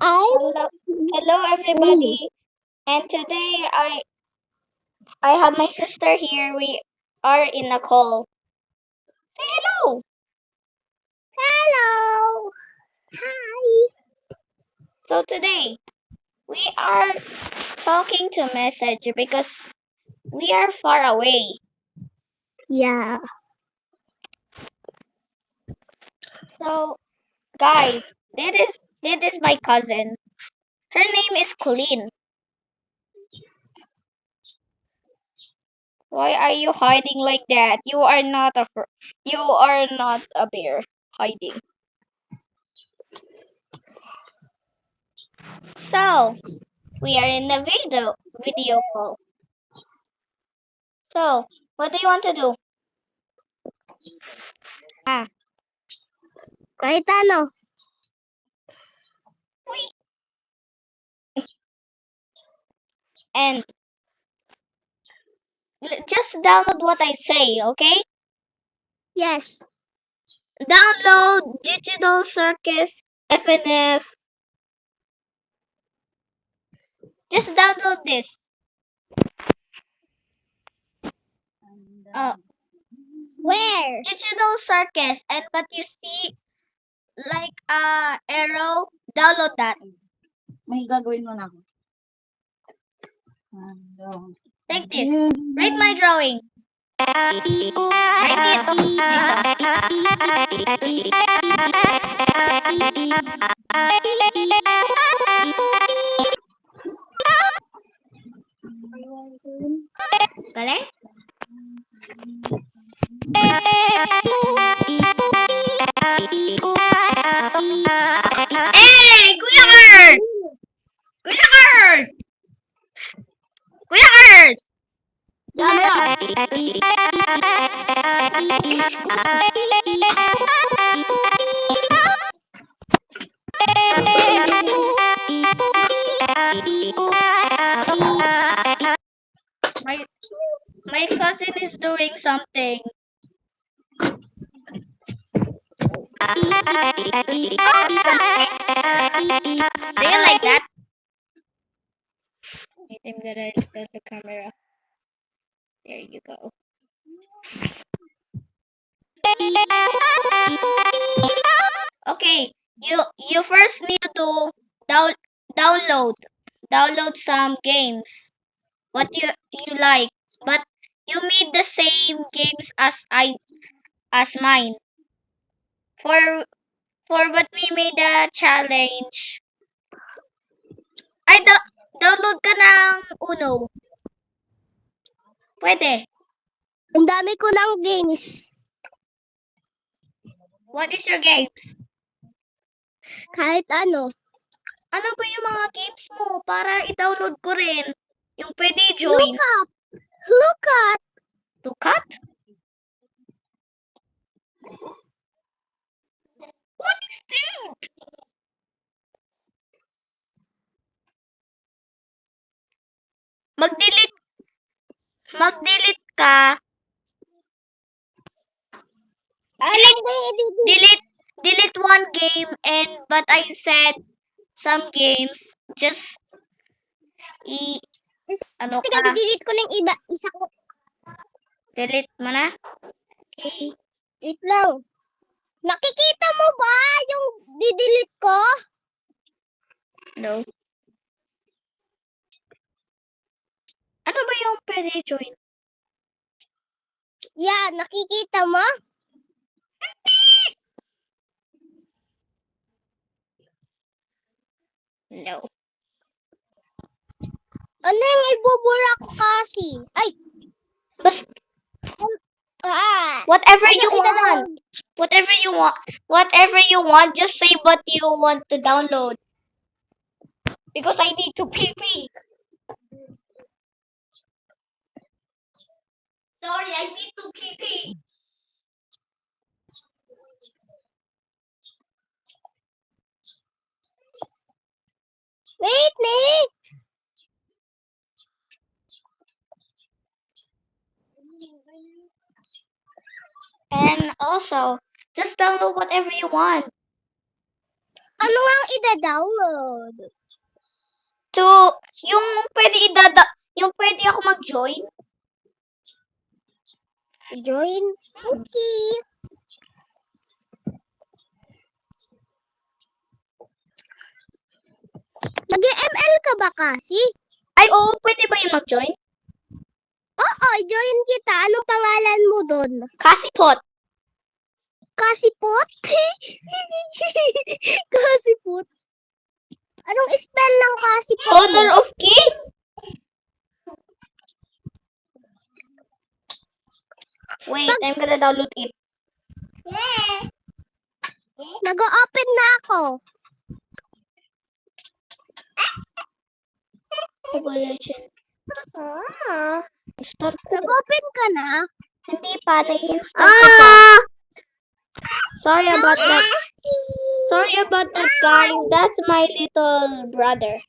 I Hello, hello everybody. And today I have my sister here. We are in a call. Say hello. hello. Hi. So today we are talking to Messenger because we are far away. Yeah. So guys, this is my cousin. Her name is Colleen. Why are you hiding like that? You are not a bear hiding. So we are in a video call. So what do you want to do? Kahit ano. And just download what I say, okay? Yes. Download Digital Circus FNF. Just download this. Uh, Where? Digital Circus, and but you see like arrow. Download that. May gagawin mo na ako. Take this. Read my drawing. Write it. Galing? Hey, Kuya Kurt! Kuya Kurt! Kuya Kurt! My my cousin is doing something. Do you like that? I think that I got the camera. There you go. Okay, you first need to down, download download some games. What you like, but you made the same games as mine. For but we made a challenge. Ay, download ka ng Uno. Pwede. Ang dami ko ng games. What is your games? Kahit ano. Ano ba yung mga games mo para i-download ko rin? Yung pwede join. Look up. Look up. Look at? What is that? Mag-delete ka. Alam ko yung i-delete. Delete one game but I said some games just ano Sige, ka? i-delete ko ng iba. Isa ko. Delete mo na? Okay. Wait lang. Nakikita mo ba yung di-delete ko? No. Ano ba yung pwede join? Yeah, nakikita mo? No. Ano yung ibubura ko kasi? Ay! Basta, whatever you want. Whatever you want. Whatever you want, just say what you want to download. Because I need to pee. Sorry, I need to pee. Wait, Nick! And also, just download whatever you want. Ano nga ang ida-download? So, yung pwede ako mag-join. Join? Okay. Nag-ML ka ba kasi? Ay, oo, pwede ba yung mag-join? Oo, join kita. Anong pangalan mo doon? Kasipot. Kasipot? Kasipot? Anong spell ng kasipot Honor mo? of King? Wait, I'm gonna download it. Nag-open na ako. Mobile Legend. Start ko. Nag-open ka na? Hindi pa, nai-install ko pa. Sorry about that. Sorry about that, guys. That's my little brother.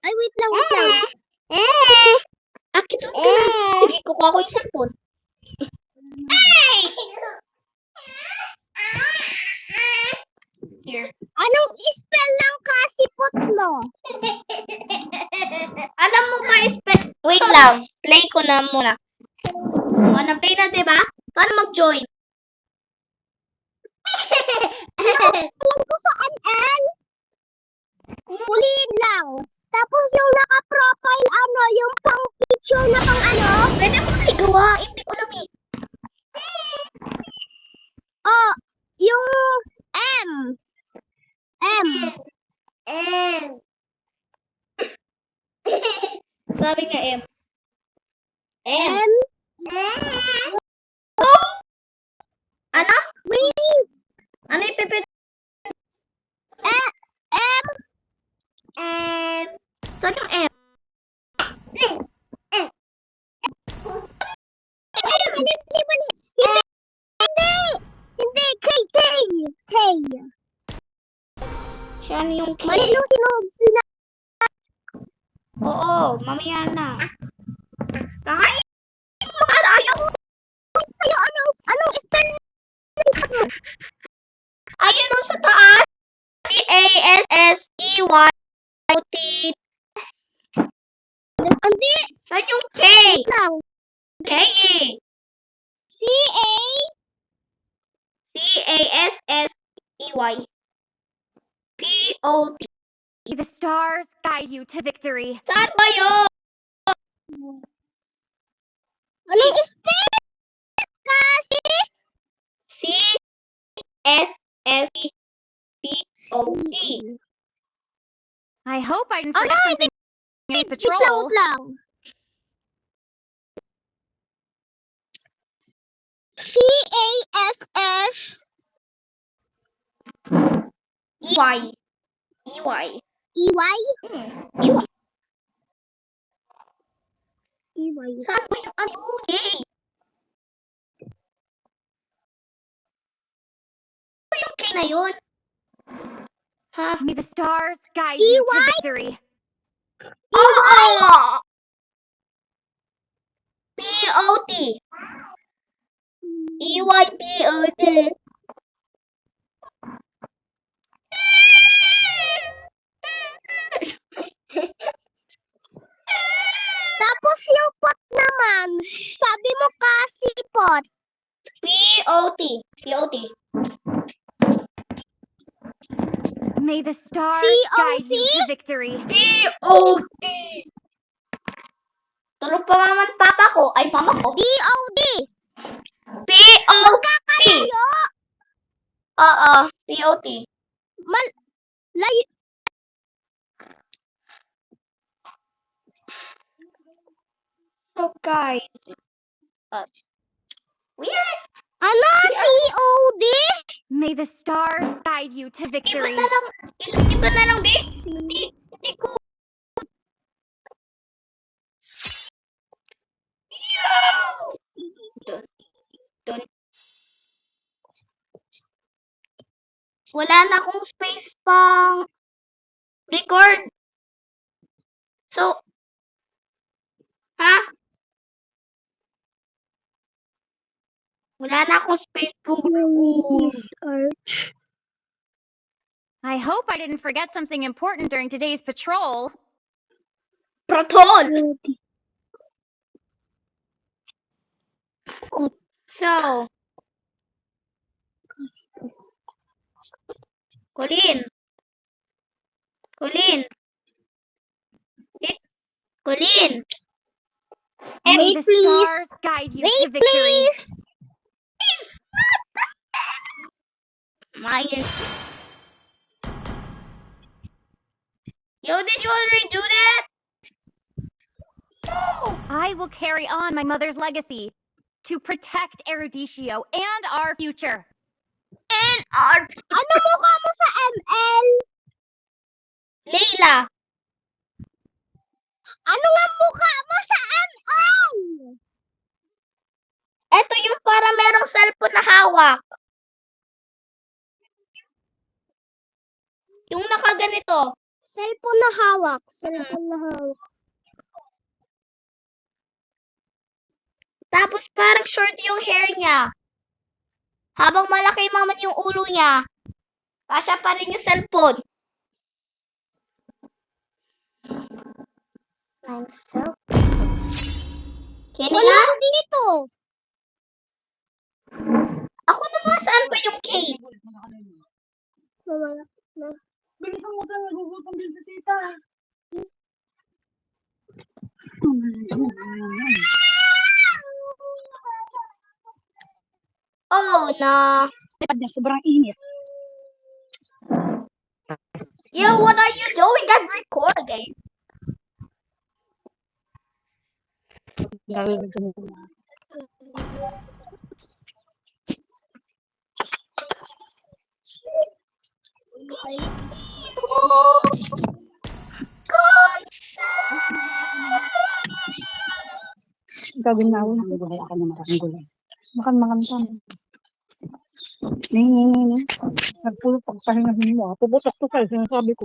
Ay, wait lang, wait lang. Akit ka na. Sige, kukuha ko yung cellphone. Here. Anong spell ng kasipot mo? Alam mo ba, wait lang. Play ko na muna. O, na-play na, diba? Paano mag-join? Alam ko sa ML. Puliin lang. Tapos yung naka-profile, yung pang picture na pang Pwede mo na igawa. Hindi ko alam eh. Oh, yung M. Sabi nga M. M. Ano? Wait. Ano yung pipit? M. Saan yung M? Mali. Hindi. K. Saan yung K? Mali yung Oo, mamaya na. Kakain mo ka na. Ayaw mo. sa'yo. Anong spell? Ayun o sa taas. CASSEY-O-T. Hindi. Saan yung K? Lang. K. C-A. CASSEY. P-O-T. The stars guide you to victory. Saan ba yun? Anong spell? Kasi. C-S-S-E-P-O-T. I hope I didn't forget something in this Wait patrol. lang. C-A-S-S. E-Y. E-Y. E-Y? E-Y. E-Y. Saan ba yung ano? K. Ano yung K na yun? Ha? May the stars guide you to EY? victory. Oo! P-O-T. E-Y-P-O-T. Tapos yung pot naman, sabi mo kasi pot. P-O-T. P-O-T. May the stars C-O-C? guide you to victory. P-O-T. Tulog pa mama at papa ko. Ay, mama ko. D-O-D. P-O-T. Kakalayo. Oo. P-O-T. Layo. So, guys. Weird. Ano? C-O-D? May the stars guide you to Iba victory. na lang. Iba na lang, babe. Hindi ko. Yo! Dun. Wala na akong space pang record. So, ha? Wala na akong space for Arch. I hope I didn't forget something important during today's patrol. Proton. So, Colleen. Colleen. Colleen. May Wait, the please. stars guide you to Wait, victory. please. Mine. Yo, did you already do that? No. I will carry on my mother's legacy to protect Eruditio and our future. And our Ano mukha mo sa ML? Layla. Ano nga mukha mo sa ML? Ito yung para merong cellphone na hawak. Yung nakaganito. Cellphone na hawak. Cellphone na hawak. Tapos parang short yung hair niya. Habang malaki naman yung ulo niya. Kasya pa rin yung cellphone. I'm so... Kaya Wala dito. ako na nga saan pa yung cake? Wala. Bilisan mo ka, nagugutom din si tita. Oh, no. Sobrang init. Yo, what are you doing? I'm recording. Gagawin na ako ng gulay. Ako na maraming gulay. Makan ka. Ni. Nagpulot pagpahingahin mo. Puputok to kayo. Sinasabi ko.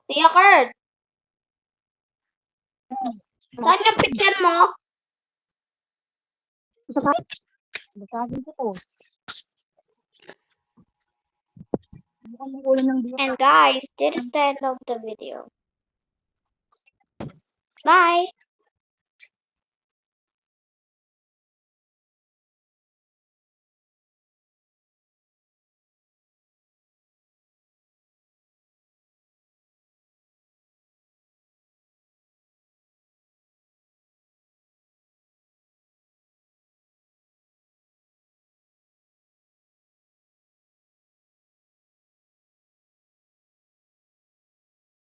Tia Kurt, saan yung picture mo? Basagin ko to. Mukhang may ulan ng dito. And guys, this is the end of the video. Bye!